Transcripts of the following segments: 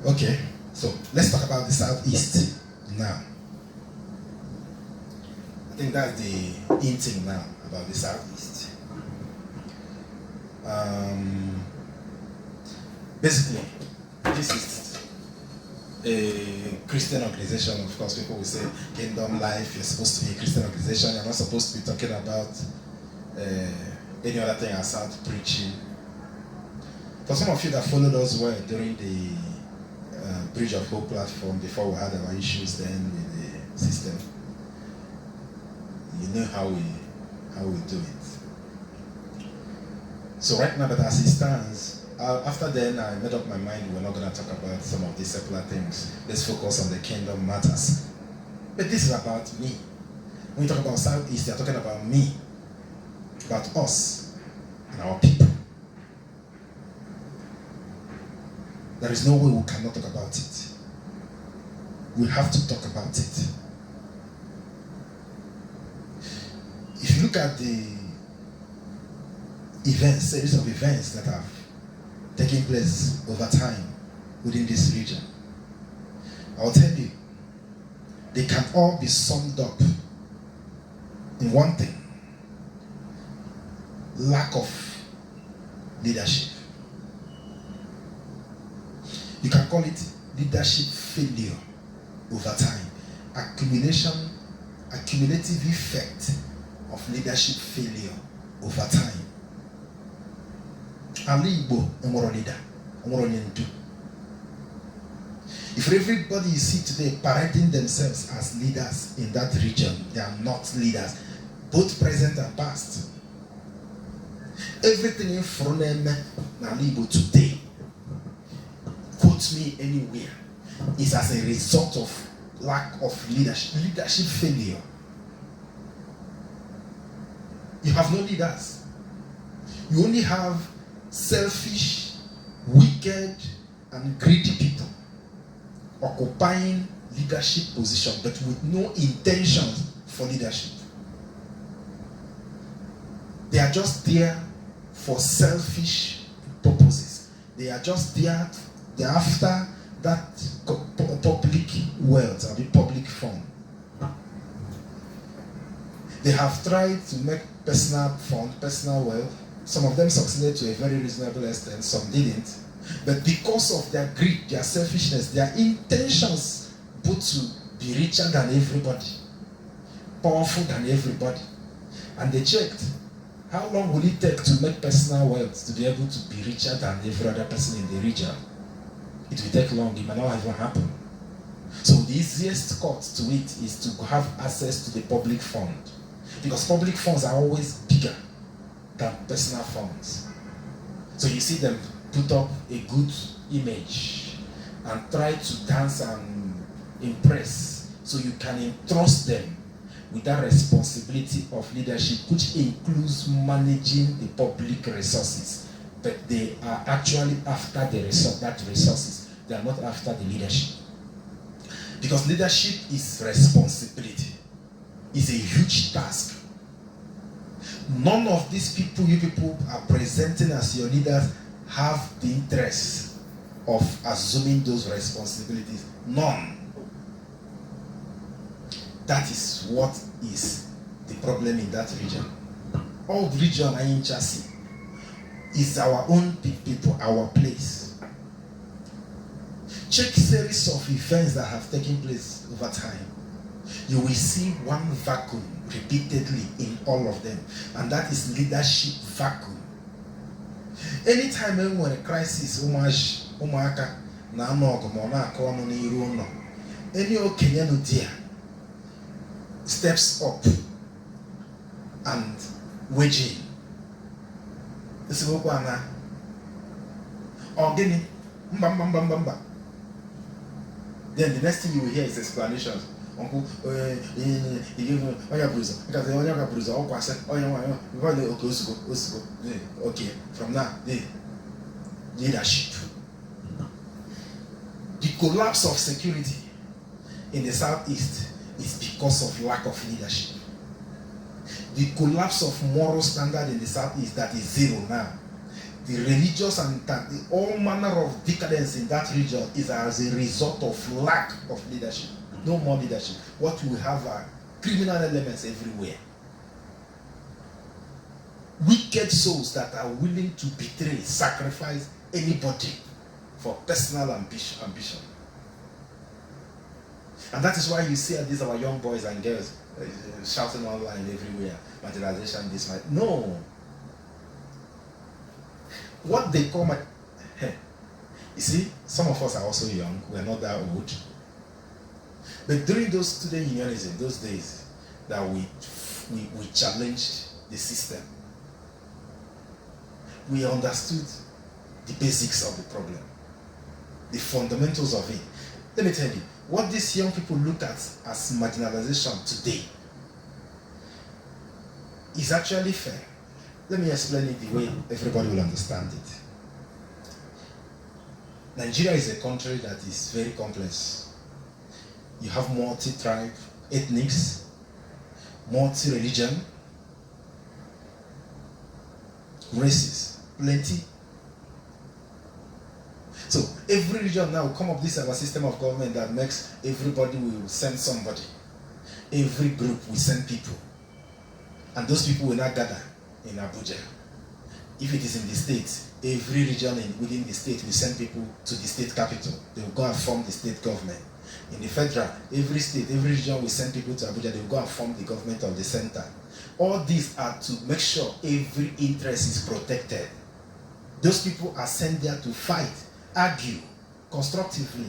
Okay, so let's talk about the Southeast now. I think that's the in thing now about the Southeast. Basically, this is a Christian organization. Of course, people will say Kingdom Life, you're supposed to be a Christian organization. You're not supposed to be talking about any other thing aside preaching. For some of you that followed us well during the Bridge of Hope platform, before we had our issues then with the system, you know how we do it. So right now, but as it stands, after then I made up my mind we're not going to talk about some of these secular things. Let's focus on the kingdom matters. But this is about me. When you talk about Southeast, you're talking about me, about us and our people. There is no way we cannot talk about it. We have to talk about it. If you look at the series of events that have taken place over time within this region, I'll tell you, they can all be summed up in one thing: lack of leadership. You can call it leadership failure over time. Accumulative effect of leadership failure over time. If everybody you see today parading themselves as leaders in that region, they are not leaders, both present and past. Everything in front of them today, quote me anywhere, is as a result of lack of leadership failure. You have no leaders. You only have selfish, wicked, and greedy people occupying leadership position, but with no intentions for leadership. They are just there for selfish purposes. They are just there. They're after that public wealth or the public fund. They have tried to make personal fund, personal wealth. Some of them succeeded to a very reasonable extent, some didn't. But because of their greed, their selfishness, their intentions both to be richer than everybody, powerful than everybody. And they checked, how long will it take to make personal wealth to be able to be richer than every other person in the region? It will take long, it may not even happen. So the easiest cut to it is to have access to the public fund. Because public funds are always bigger than personal funds. So you see them put up a good image and try to dance and impress, so you can entrust them with that responsibility of leadership, which includes managing the public resources. But they are actually after the resources. They are not after the leadership. Because leadership is responsibility. It's a huge task. None of these people you people are presenting as your leaders have the interest of assuming those responsibilities. None. That is what is the problem in that region. All the region are in chassis. It's our own people, our place. Check series of events that have taken place over time. You will see one vacuum repeatedly in all of them, and that is leadership vacuum. Anytime when a crisis, any Kenyan dear steps up and waging. This is what then the next thing you will hear is explanations. Uncle, okay, from now, the leadership. The collapse of security in the Southeast is because of lack of leadership. The collapse of moral standard in the Southeast, that is zero now, the religious and all manner of decadence in that region is as a result of lack of leadership. No more leadership. What we have are criminal elements everywhere. Wicked souls that are willing to betray, sacrifice anybody for personal ambition. And that is why you see these our young boys and girls shouting online everywhere, marginalization, this, might. No. What they call you see, some of us are also young, we're not that old. But during those student unionism, those days, that we challenged the system, we understood the basics of the problem, the fundamentals of it. Let me tell you, what these young people look at as marginalization today is actually fair. Let me explain it the way everybody will understand it. Nigeria is a country that is very complex. You have multi-tribe, ethnics, multi-religion, races, plenty. So every region now will come up this our system of government that makes everybody will send somebody. Every group will send people. And those people will not gather in Abuja. If it is in the state, every region within the state will send people to the state capital. They will go and form the state government. In the federal, every state, every region will send people to Abuja. They will go and form the government of the center. All these are to make sure every interest is protected. Those people are sent there to fight, argue, constructively,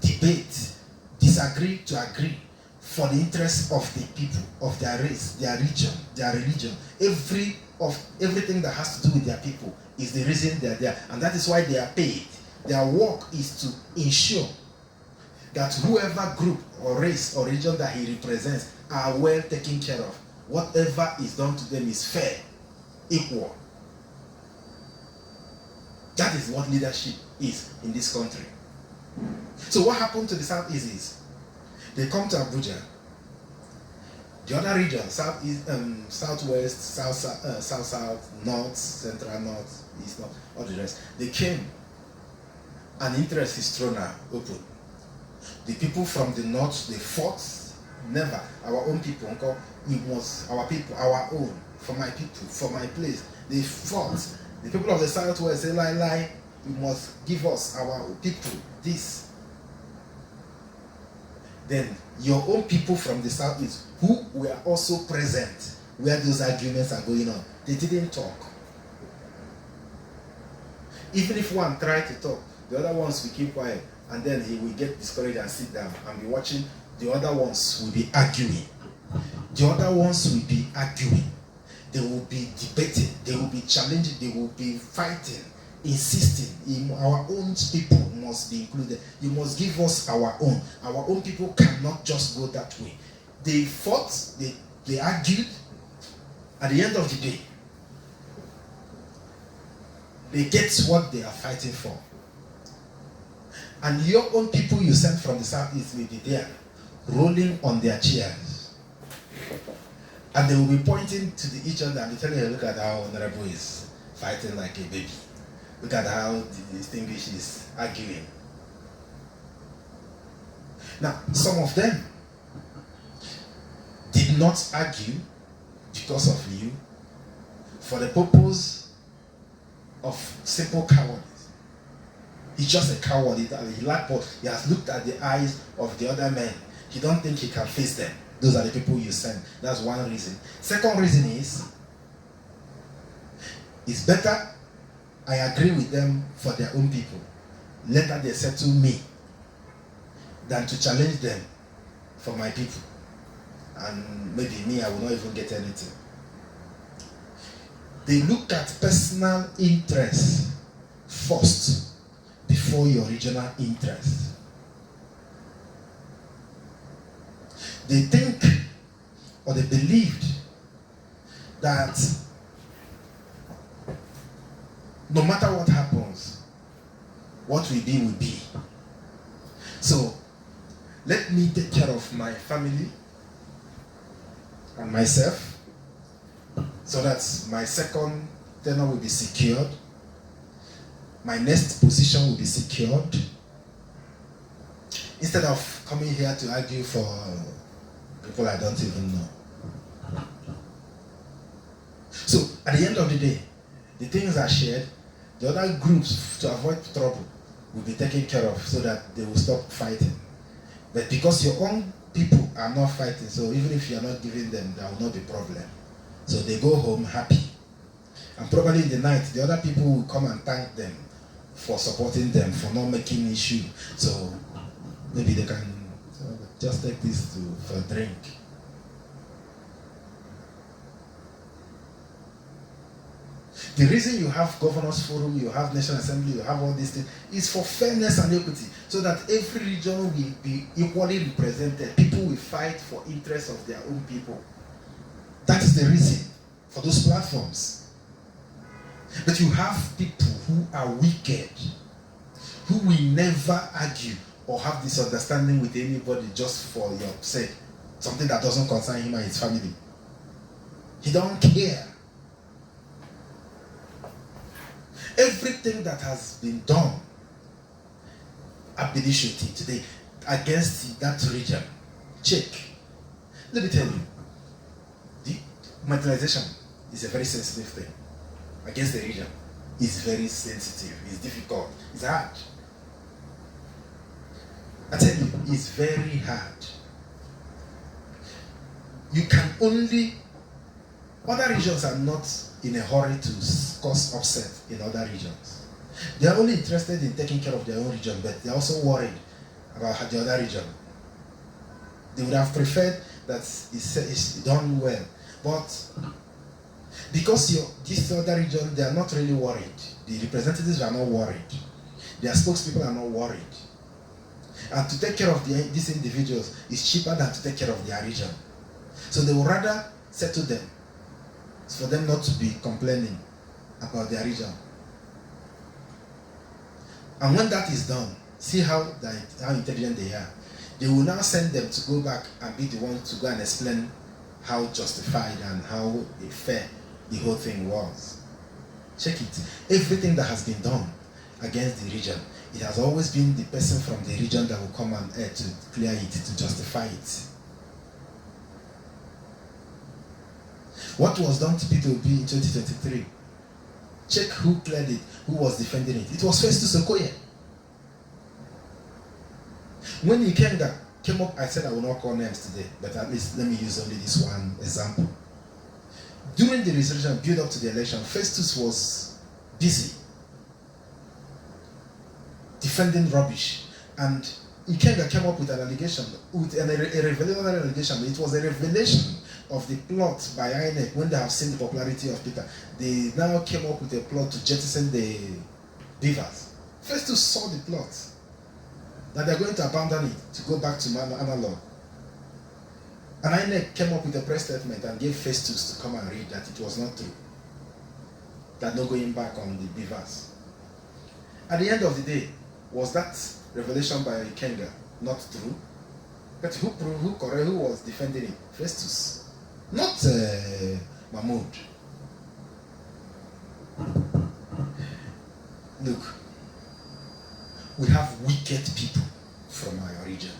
debate, disagree to agree for the interests of the people, of their race, their region, their religion. Everything that has to do with their people is the reason they are there. And that is why they are paid. Their work is to ensure that whoever group or race or region that he represents are well taken care of. Whatever is done to them is fair, equal. That is what leadership is in this country. So what happened to the Southeast is, they come to Abuja. The other region, Southeast, Southwest, South, North, Central, North, East, North, all the rest. They came, and interest is thrown open. The people from the North, they fought. Never. Our own people, uncle, it was our people, our own, for my people, for my place. They fought. The people of the Southwest say, lie, you must give us, our people, this. Then your own people from the Southeast, who were also present where those arguments are going on, they didn't talk. Even if one tried to talk, the other ones will keep quiet, and then he will get discouraged and sit down and be watching. The other ones will be arguing. The other ones will be arguing. They will be debating. They will be challenging. They will be fighting, insisting. Our own people must be included. You must give us our own. Our own people cannot just go that way. They fought. They argued. At the end of the day, they get what they are fighting for. And your own people you sent from the Southeast will be there, rolling on their chairs. And they will be pointing to each other and be telling you, look at how Honorable is fighting like a baby. Look at how the distinguished is arguing. Now, some of them did not argue because of you for the purpose of simple cowardice. He's just a coward. He has looked at the eyes of the other men. He don't think he can face them. Those are the people you send. That's one reason. Second reason is, it's better I agree with them for their own people. Later they settle me than to challenge them for my people. And maybe me, I will not even get anything. They look at personal interest first before your regional interest. They think or they believed that no matter what happens, what will be will be. So let me take care of my family and myself so that my second tenure will be secured. My next position will be secured. Instead of coming here to argue for people I don't even know. So, at the end of the day, the things are shared. The other groups, to avoid trouble, will be taken care of so that they will stop fighting. But because your own people are not fighting, so even if you are not giving them, there will not be problem. So they go home happy. And probably in the night, the other people will come and thank them for supporting them, for not making issue. So maybe they can just take this for a drink. The reason you have governors forum, you have National Assembly, you have all these things, is for fairness and equity, so that every region will be equally represented. People will fight for interests of their own people. That is the reason for those platforms. But you have people who are wicked, who will never argue or have this understanding with anybody just for your sake, something that doesn't concern him and his family. He don't care. Everything that has been done at Benishoti today against that region, check. Let me tell you, the marginalization is a very sensitive thing. Against the region, it's very sensitive, it's difficult, it's hard. I tell you, it's very hard. You can only, other regions are not in a hurry to cause upset in other regions. They are only interested in taking care of their own region, but they are also worried about the other region. They would have preferred that it's done well. But because this other region, they are not really worried. The representatives are not worried. Their spokespeople are not worried. And to take care of these individuals is cheaper than to take care of their region. So they would rather settle them. It's for them not to be complaining about their region. And when that is done, see how intelligent they are. They will now send them to go back and be the ones to go and explain how justified and how fair the whole thing was. Check it. Everything that has been done against the region, it has always been the person from the region that will come and to clear it, to justify it. What was done to P2B in 2023? Check who cleared it, who was defending it. It was Festus Okoye. When Ikenga came up, I said I will not call names today, but at least let me use only this one example. During the resolution build up to the election, Festus was busy defending rubbish, and Ikenga came up with an allegation, with a revelation allegation. It was a revelation of the plot by INEC when they have seen the popularity of Peter. They now came up with a plot to jettison the beavers. Festus saw the plot, that they're going to abandon it, to go back to analog. And INEC came up with a press statement and gave Festus to come and read that it was not true. That no going back on the beavers. At the end of the day, was that revelation by Ikenga not true? But who was defending it? Festus. Not Mahmoud. Look, we have wicked people from our region.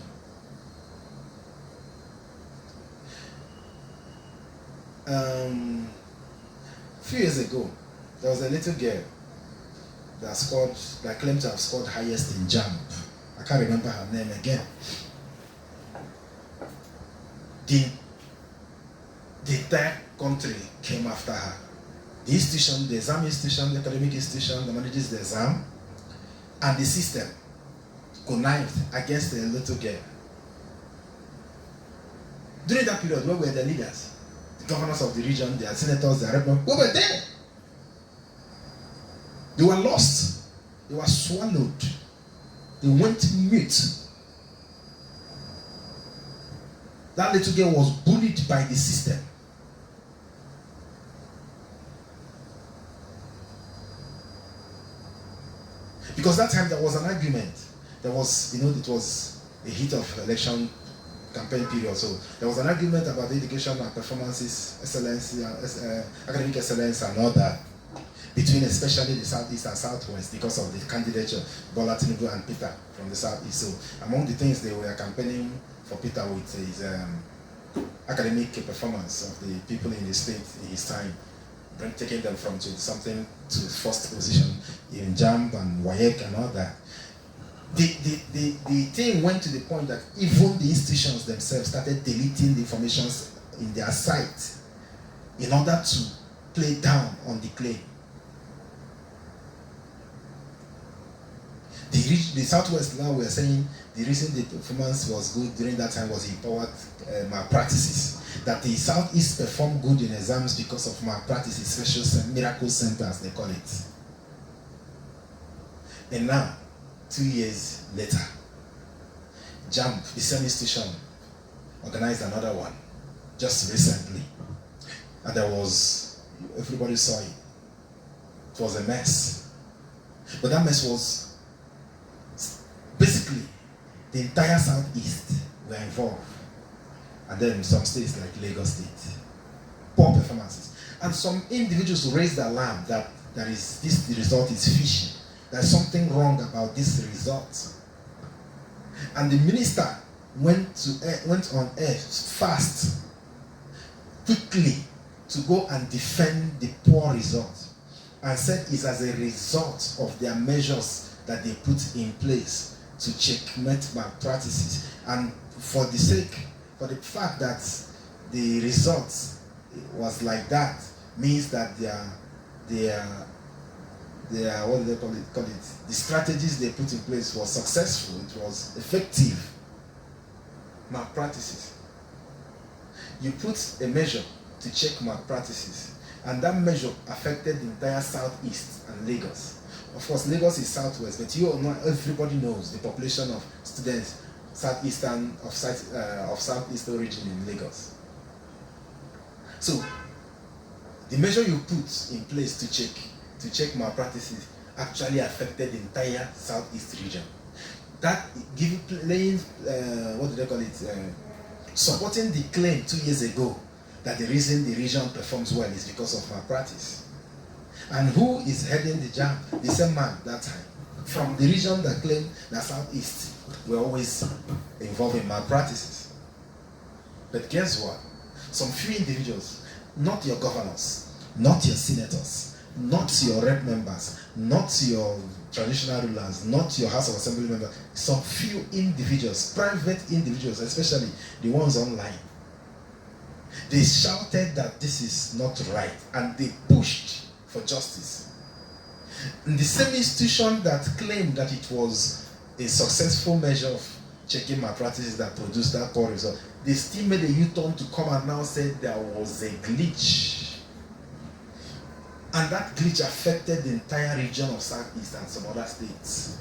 A few years ago, there was a little girl that claimed to have scored highest in jump. I can't remember her name again. The entire country came after her. The institution, the exam institution, the academic institution that manages the exam, and the system connived against the little girl. During that period, where were the leaders? The governors of the region, their senators, their representatives, we were there. They were lost. They were swallowed. They went mute. That little girl was bullied by the system. Because that time there was an argument. There was, it was a heat of election campaign period. So there was an argument about the education and performances, excellence, academic excellence and all that. between especially the Southeast and Southwest because of the candidature, Bola Tinubu and Peter from the Southeast. So among the things they were campaigning for Peter with is academic performance of the people in the state in his time, taking them from something to first position in JAMB and WAEC and all that. The thing went to the point that even the institutions themselves started deleting the information in their site in order to play down on the claim. The Southwest now, we are saying the reason the performance was good during that time was empowered malpractices. That the Southeast performed good in exams because of malpractices, special miracle centers, they call it. And now, 2 years later, JAMB, the same institution, organized another one just recently. And there was, everybody saw it. It was a mess. But that mess was basically the entire Southeast were involved. And then some states like Lagos State. Poor performances. And some individuals raised the alarm that the result is fishy. There's something wrong about this result. And the minister went on air fast, quickly, to go and defend the poor result. And said it's as a result of their measures that they put in place to checkmate malpractices. And for the fact that the result was like that, means that their what do they call it? The strategies they put in place was successful. It was effective. Malpractices. You put a measure to check malpractices, and that measure affected the entire Southeast and Lagos. Of course, Lagos is Southwest, but everybody knows the population of students of Southeast origin in Lagos. So, the measure you put in place to check malpractices actually affected the entire Southeast region. That supporting the claim 2 years ago that the reason the region performs well is because of malpractice. And who is heading the JAMB? The same man that time. From the region that claimed that Southeast were always involved in malpractices. But guess what? Some few individuals, not your governors, not your senators, not your rep members, not your traditional rulers, not your House of Assembly members, some few individuals, private individuals, especially the ones online, they shouted that this is not right, and they pushed for justice. And the same institution that claimed that it was a successful measure of checking malpractices that produced that poor result, they still made a U-turn to come and now say there was a glitch. And that glitch affected the entire region of Southeast and some other states.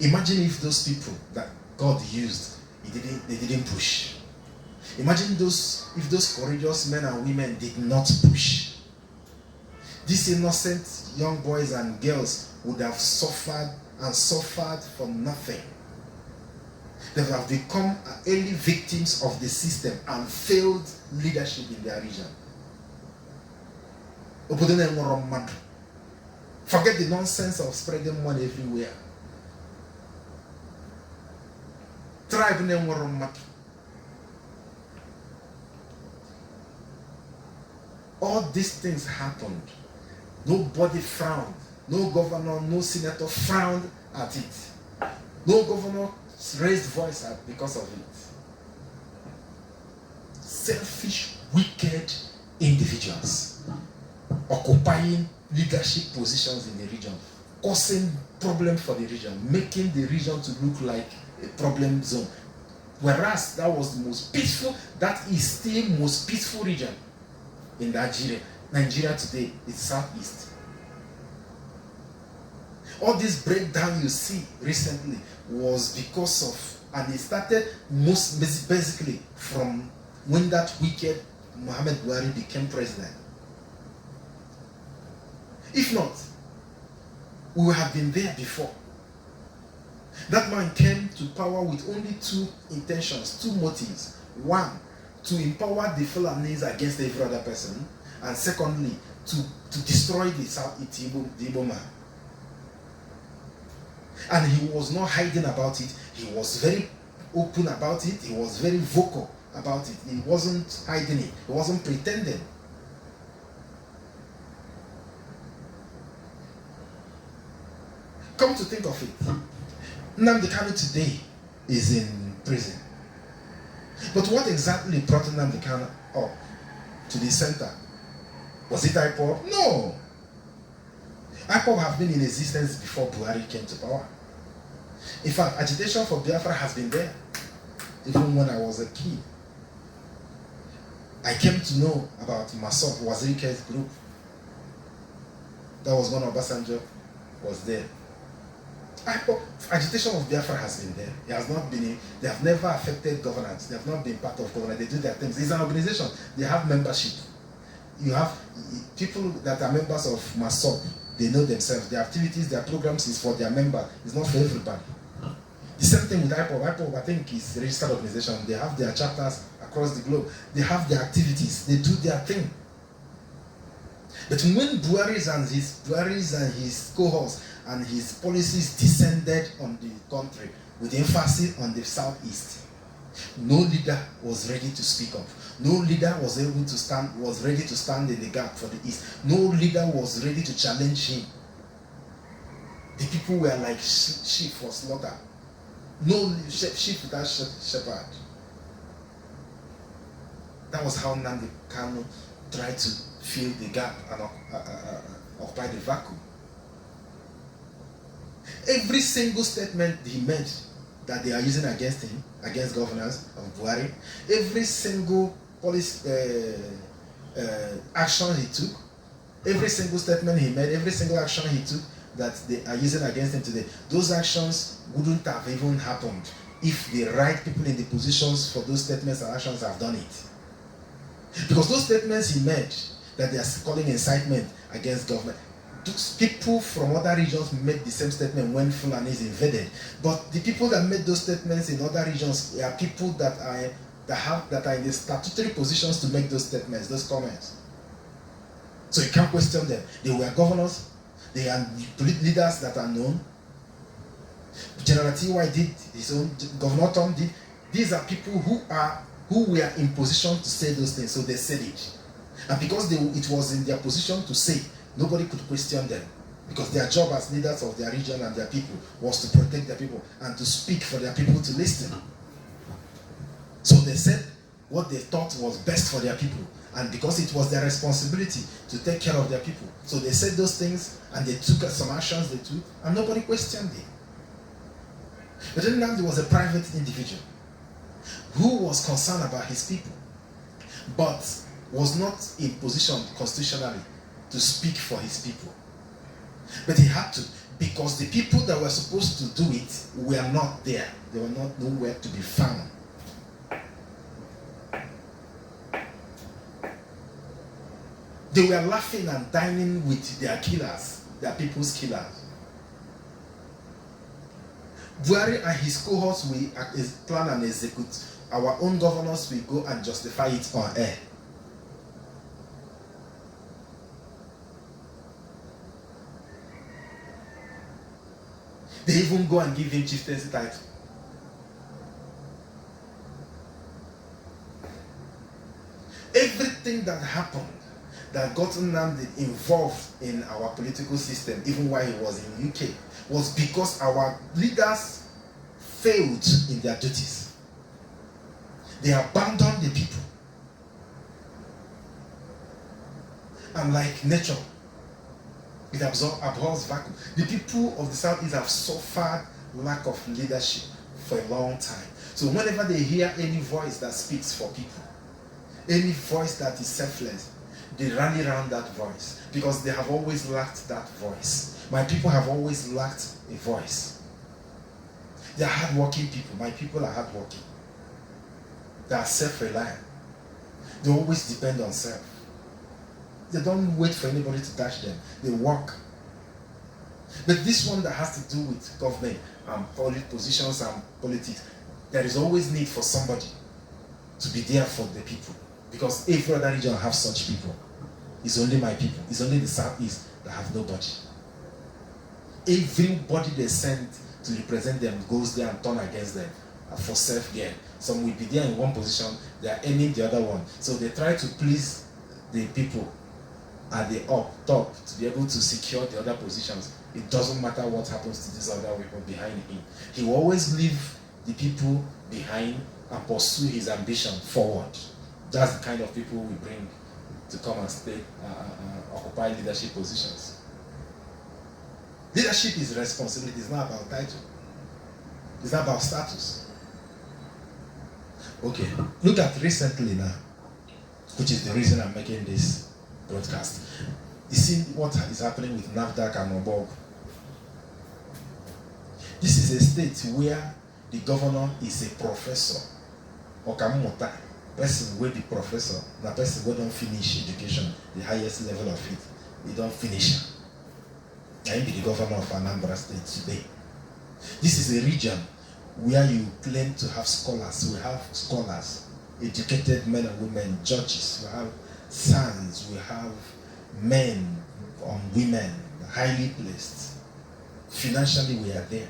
Imagine if those people that God used, they didn't push. Imagine if those courageous men and women did not push. These innocent young boys and girls would have suffered for nothing. They would have become early victims of the system and failed leadership in their region. Forget the nonsense of spreading money everywhere. All these things happened. Nobody frowned. No governor, no senator frowned at it. No governor raised voice because of it. Selfish, wicked individuals occupying leadership positions in the region, causing problems for the region, making the region to look like a problem zone. Whereas that was the most peaceful, that is still most peaceful region in Nigeria. Nigeria today is Southeast. All this breakdown you see recently was because of, and it started most basically from when that wicked Muhammad Buhari became president. If not, we would have been there before. That man came to power with only two intentions, two motives. One, to empower the Fulanis against every other person, and secondly, to destroy the Igbo man. And he was not hiding about it. He was very open about it. He was very vocal about it. He wasn't hiding it. He wasn't pretending. Come to think of it, Nnamdi Kanu today is in prison. But what exactly brought Nnamdi Kanu up to the center? Was it IPOB? No. IPOB have been in existence before Buhari came to power. In fact, agitation for Biafra has been there, even when I was a kid. I came to know about Masop, Wazirike's group. That was when Obasanjo was there. Agitation of Biafra has been there. It has not been. They have never affected governance. They have not been part of governance. They do their things. It's an organization. They have membership. You have people that are members of MASOP. They know themselves. Their activities, their programs is for their members. It's not for everybody. The same thing with IPOB. IPOB, I think, is a registered organization. They have their chapters across the globe. They have their activities. They do their thing. But when Buhari and his cohorts and his policies descended on the country with emphasis on the southeast, no leader was ready to speak up. No leader was ready to stand in the gap for the east. No leader was ready to challenge him. The people were like sheep for slaughter. No sheep without shepherd. That was how Nnamdi Kanu tried to fill the gap and occupy the vacuum. Every single statement he made that they are using against him, against governors of Buhari, every single policy action he took, every single statement he made, every single action he took that they are using against him today, those actions wouldn't have even happened if the right people in the positions for those statements and actions have done it. Because those statements he made that they are calling incitement against government, people from other regions made the same statement when Fulani is invaded. But the people that made those statements in other regions are people that are in the statutory positions to make those statements, those comments. So you can't question them. They were governors. They are leaders that are known. General T.Y. did his own. Governor Tom did. These are people who were in position to say those things, so they said it. And because it was in their position to say, nobody could question them, because their job as leaders of their region and their people was to protect their people and to speak for their people to listen. So they said what they thought was best for their people, and because it was their responsibility to take care of their people, so they said those things and they took some actions they took, and nobody questioned it. But then Nnamdi was a private individual who was concerned about his people, but was not in position constitutionally to speak for his people. But he had to, because the people that were supposed to do it were not there. They were not nowhere to be found. They were laughing and dining with their killers, their people's killers. Buhari and his cohorts will plan and execute. Our own governors will go and justify it on air. They even go and give him chieftaincy title. Everything that happened that got Nnamdi involved in our political system, even while he was in UK, was because our leaders failed in their duties. They abandoned the people. And like nature, it abhors vacuum. The people of the Southeast have suffered lack of leadership for a long time. So whenever they hear any voice that speaks for people, any voice that is selfless, they rally around that voice because they have always lacked that voice. My people have always lacked a voice. They are hardworking people. My people are hardworking. They are self-reliant. They always depend on self. They don't wait for anybody to dash them. They work. But this one that has to do with government and positions and politics, there is always need for somebody to be there for the people, because every other region has such people. It's only my people. It's only the Southeast that have nobody. Everybody they send to represent them goes there and turn against them for self-gain. Some will be there in one position, they are aiming the other one. So they try to please the people at the top to be able to secure the other positions. It doesn't matter what happens to these other people behind him. He will always leave the people behind and pursue his ambition forward. That's the kind of people we bring to come and stay, occupy leadership positions. Leadership is responsibility. It's not about title. It's not about status. Okay, look at recently now, which is the reason I'm making this broadcast. You see what is happening with NAFDAC and Obog. This is a state where the governor is a professor, or Kamota, person will be professor, the person will don't finish education, the highest level of it, they don't finish. I am the governor of Anambra State today. This is a region where you claim to have scholars. We have scholars, educated men and women, judges. We have sons. We have men and women, highly placed. Financially, we are there.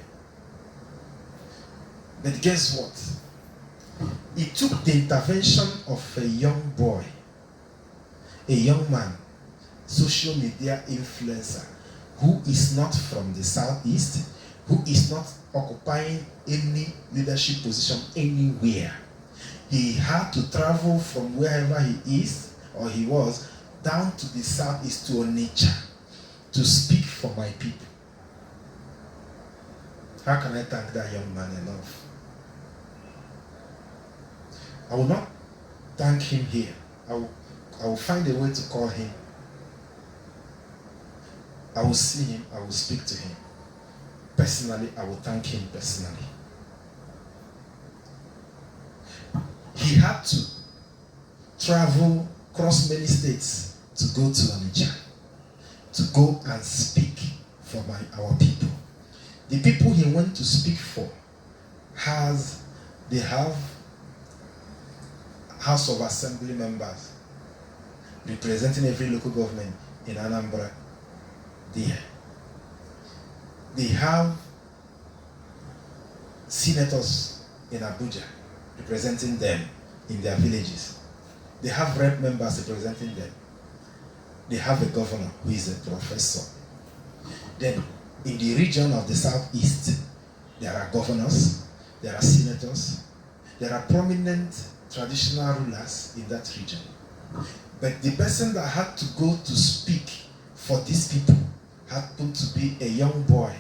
But guess what? It took the intervention of a young boy, a young man, social media influencer, who is not from the Southeast, who is not occupying any leadership position anywhere. He had to travel from wherever he is or he was down to the Southeast to Onitsha to speak for my people. How can I thank that young man enough? I will not thank him here. I will find a way to call him. I will see him. I will speak to him. Personally, I will thank him personally. He had to travel across many states to go to Onitsha, to go and speak for our people. The people he went to speak for they have House of Assembly members representing every local government in Anambra there. They have senators in Abuja representing them in their villages. They have rep members representing them. They have a governor who is a professor. Then, in the region of the Southeast, there are governors, there are senators, there are prominent traditional rulers in that region. But the person that had to go to speak for these people happened to be a young boy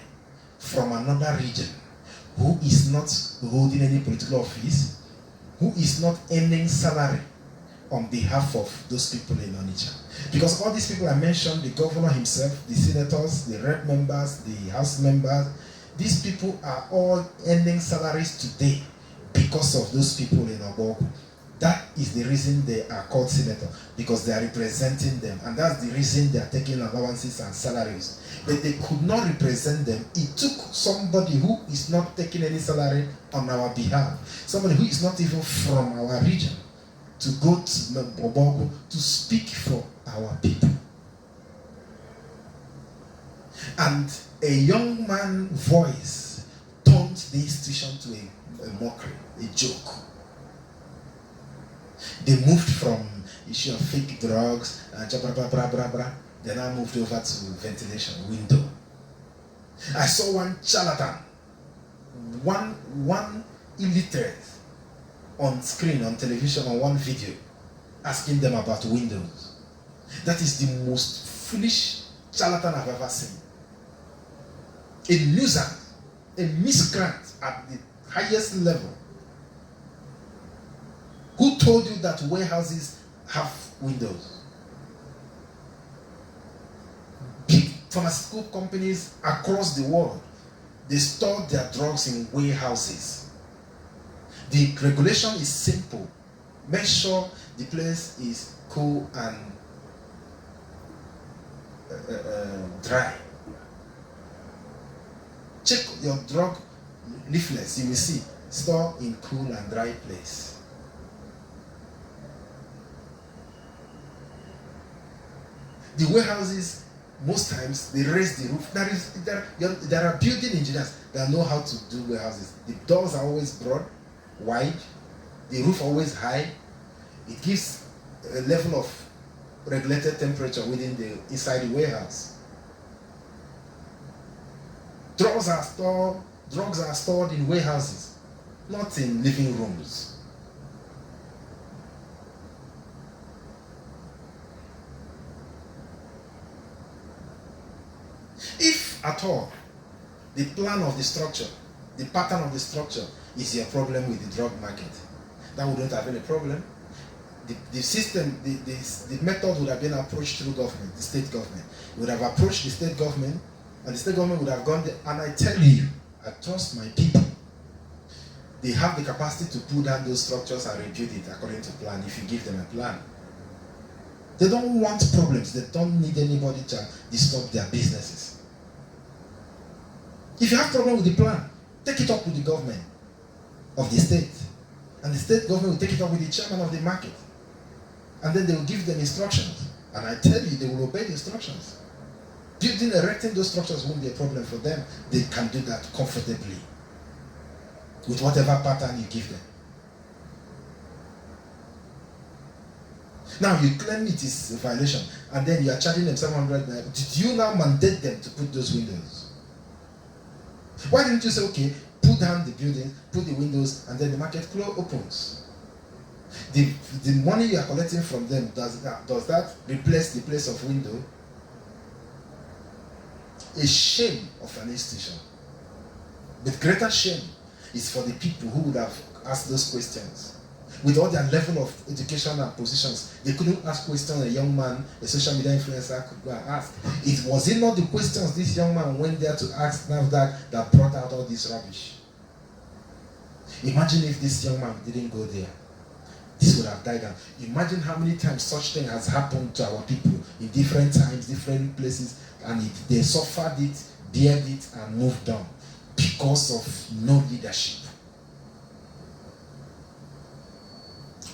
from another region who is not holding any political office, who is not earning salary on behalf of those people in Onitsha. Because all these people I mentioned, the governor himself, the senators, the rep members, the house members, these people are all earning salaries today because of those people in Obogu. That is the reason they are called senators, because they are representing them. And that's the reason they are taking allowances and salaries. But they could not represent them. It took somebody who is not taking any salary on our behalf, somebody who is not even from our region, to go to Obogu to speak for our people. And a young man's voice turned the institution to a mockery, a joke. They moved from issue of fake drugs and they now moved over to ventilation window. I saw one charlatan, one illiterate on screen, on television, on one video, asking them about windows. That is the most foolish charlatan I've ever seen. A loser, a miscreant at the highest level. Who told you that warehouses have windows? Big pharmaceutical companies across the world, they store their drugs in warehouses. The regulation is simple. Make sure the place is cool and dry. Check your drug leaflets, you will see, store in cool and dry place. The warehouses, most times, they raise the roof. There are building engineers that know how to do warehouses. The doors are always broad, wide, the roof always high. It gives a level of regulated temperature within the inside the warehouse. Drugs are stored in warehouses, not in living rooms. If at all the plan of the structure, the pattern of the structure is your problem with the drug market, that wouldn't have been a problem. The system, the method would have been approached through government, the state government. We would have approached the state government, and the state government would have gone there. And I tell you, I trust my people. They have the capacity to put down those structures and rebuild it according to plan if you give them a plan. They don't want problems. They don't need anybody to disturb their businesses. If you have problem with the plan, take it up with the government of the state. And the state government will take it up with the chairman of the market. And then they will give them instructions. And I tell you, they will obey the instructions. Building, erecting those structures won't be a problem for them. They can do that comfortably with whatever pattern you give them. Now you claim it is a violation, and then you are charging them 700 naira. Did you now mandate them to put those windows? Why didn't you say, okay, put down the building, put the windows, and then the market opens? The money you are collecting from them, does that replace the place of window? A shame of an institution. But greater shame is for the people who would have asked those questions. With all their level of education and positions, they couldn't ask questions a young man, a social media influencer, could go and ask. Was it not the questions this young man went there to ask NAFDAC that brought out all this rubbish? Imagine if this young man didn't go there. This would have died out. Imagine how many times such thing has happened to our people in different times, different places, and they suffered it, dared it, and moved on because of no leadership.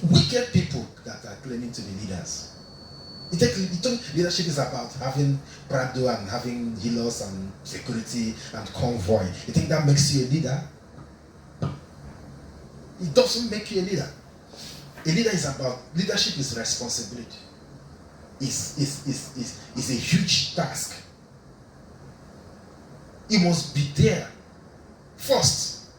Wicked people that are claiming to be leaders. Leadership is about having Prado and having healers and security and convoy. You think that makes you a leader? It doesn't make you a leader. A leader is about, leadership is responsibility. It's a huge task. You must be there first.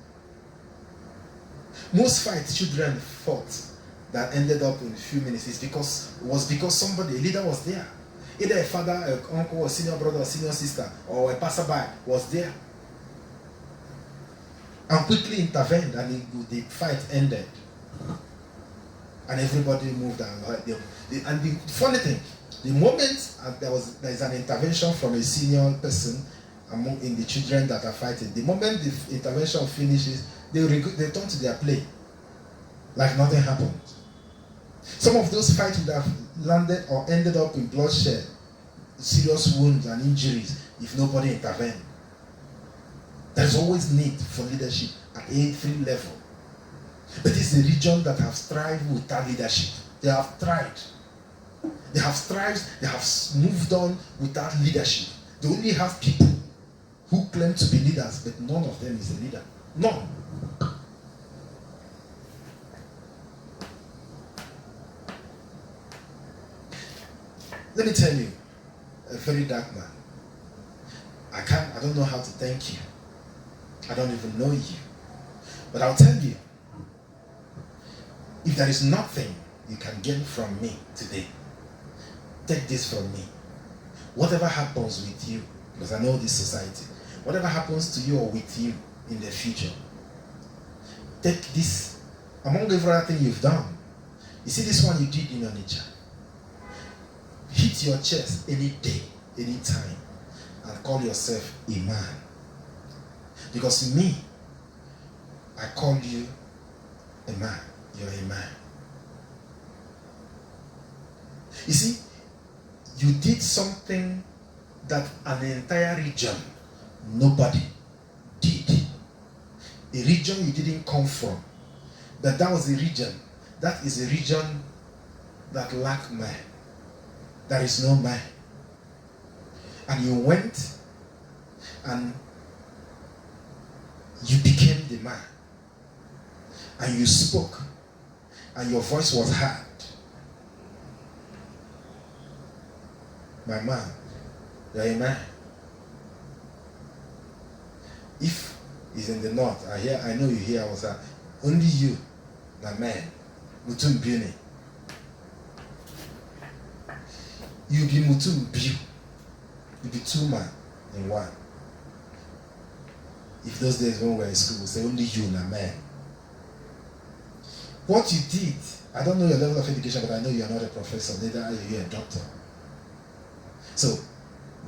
Most fights children fought that ended up in a few minutes was because somebody, a leader was there. Either a father, an uncle, a senior brother, or senior sister, or a passerby was there. And quickly intervened, and the fight ended. And everybody moved on. And the funny thing, the moment there is an intervention from a senior person in the children that are fighting, the moment the intervention finishes, they turn to their play like nothing happened. Some of those fights would have landed or ended up in bloodshed, serious wounds and injuries if nobody intervened. There's always need for leadership at every level. But it's a region that have thrived without leadership. They have tried. They have thrived, they have moved on without leadership. They only have people who claim to be leaders, but none of them is a leader. None. Let me tell you, a very dark man. I don't know how to thank you. I don't even know you. But I'll tell you, if there is nothing you can gain from me today, take this from me. Whatever happens with you, because I know this society, whatever happens to you or with you in the future, take this among everything you've done. You see this one you did in Onitsha. Hit your chest any day, any time, and call yourself a man. Because me, I call you a man. You're a man. You see, you did something that an entire region, nobody did. A region you didn't come from. But that was a region. That is a region that lacked man. There is no man. And you went and you became the man. And you spoke. And your voice was heard. My man, you're a man. If he's in the north, I know you hear was that only you, my man, Mutum Buni. You be Mutum Bu. You be two man in one. If those days when we were in school, we say only you, my man. What you did, I don't know your level of education, but I know you are not a professor, neither are you a doctor. So,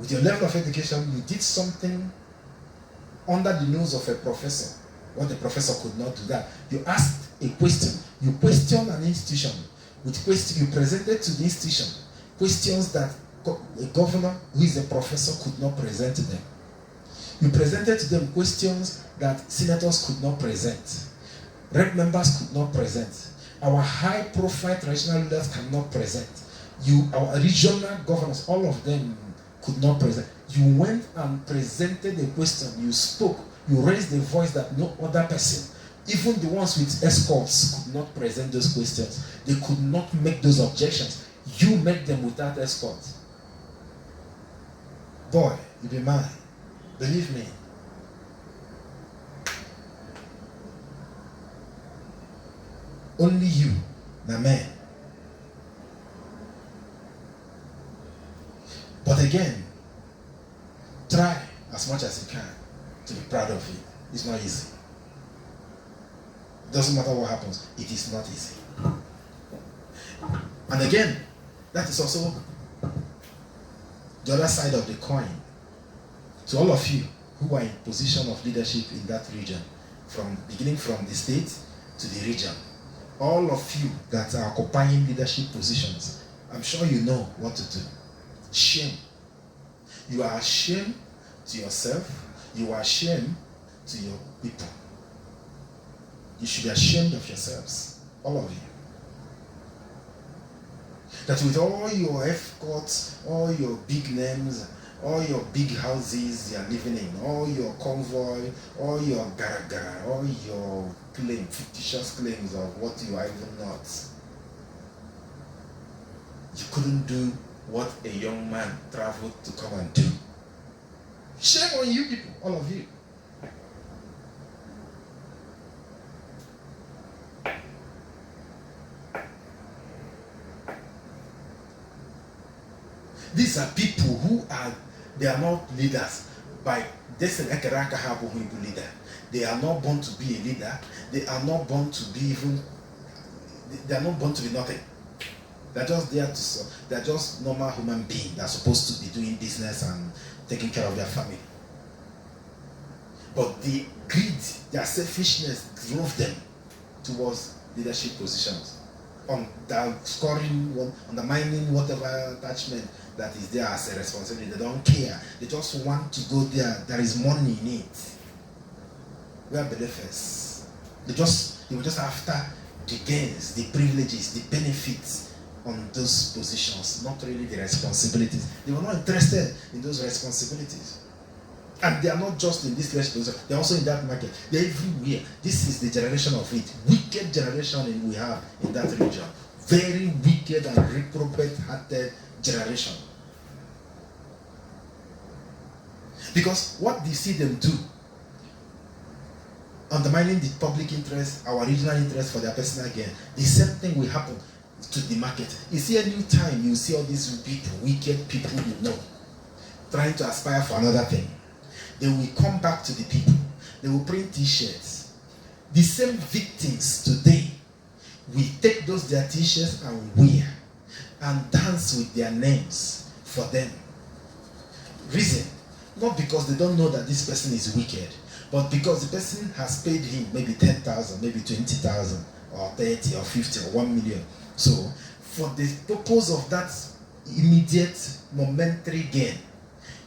with your level of education, you did something under the nose of a professor, what the professor could not do that. You asked a question. You questioned an institution. With question, you presented to the institution questions that a governor who is a professor could not present to them. You presented to them questions that senators could not present. Rep members could not present. Our high-profile traditional leaders cannot present. Our regional governors, all of them could not present. You went and presented a question. You spoke. You raised a voice that no other person, even the ones with escorts, could not present those questions. They could not make those objections. You make them without escorts. Boy, you be mine. Believe me. Only you, my man. But again, try as much as you can to be proud of it. It's not easy. It doesn't matter what happens, it is not easy. And again, that is also the other side of the coin. To all of you who are in position of leadership in that region, beginning from the state to the region, all of you that are occupying leadership positions, I'm sure you know what to do. Shame. You are ashamed to yourself. You are ashamed to your people. You should be ashamed of yourselves, all of you. That with all your escorts, all your big names, all your big houses you are living in, all your convoy, all your gara, all your fictitious claims of what you are even not, you couldn't do what a young man traveled to come and do. Shame on you people, all of you. These are people who they are not leaders by this leader. They are not born to be a leader. They are not born to be they are not born to be nothing. They're just there they're just normal human beings that are supposed to be doing business and taking care of their family. But the greed, their selfishness drove them towards leadership positions. Undermining whatever attachment that is there as a responsibility. They don't care. They just want to go there. There is money in it. We are believers. They were just after the gains, the privileges, the benefits on those positions, not really the responsibilities. They were not interested in those responsibilities. And they are not just in this position, they're also in that market. They're everywhere. This is the generation of it. Wicked generation we have in that region. Very wicked and reprobate-hearted generation. Because what do you see them do? Undermining the public interest, our regional interest for their personal gain. The same thing will happen to the market. You see, a new time, you see all these people, wicked people you know, trying to aspire for another thing. They will come back to the people. They will print t-shirts. The same victims today will take their t-shirts and wear and dance with their names for them. Reason, not because they don't know that this person is wicked, but because the person has paid him maybe 10,000, maybe 20,000, or 30, or 50, or 1 million. So, for the purpose of that immediate momentary gain,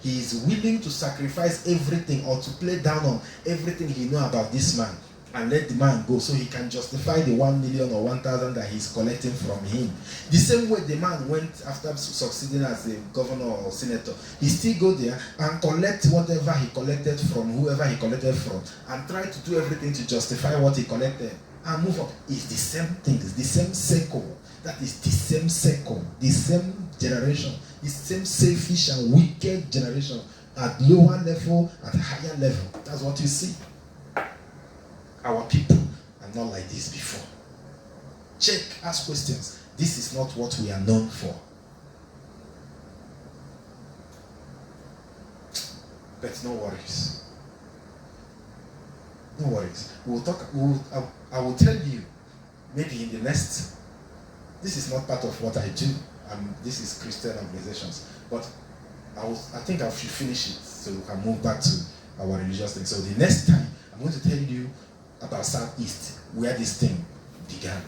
he is willing to sacrifice everything or to play down on everything he knows about this man and let the man go so he can justify the 1 million or 1,000 that he's collecting from him. The same way the man went after succeeding as a governor or senator, he still go there and collect whatever he collected from whoever he collected from and try to do everything to justify what he collected and move up. It's the same thing, it's the same circle. That is the same circle, the same generation, the same selfish and wicked generation at lower level, at higher level. That's what you see. Our people are not like this before. Check, ask questions. This is not what we are known for. But no worries. No worries. We'll talk. I will tell you, maybe in the next. This is not part of what I do. This is Christian organizations. But I think I should finish it so we can move back to our religious thing. So the next time, I'm going to tell you about Southeast, where this thing began.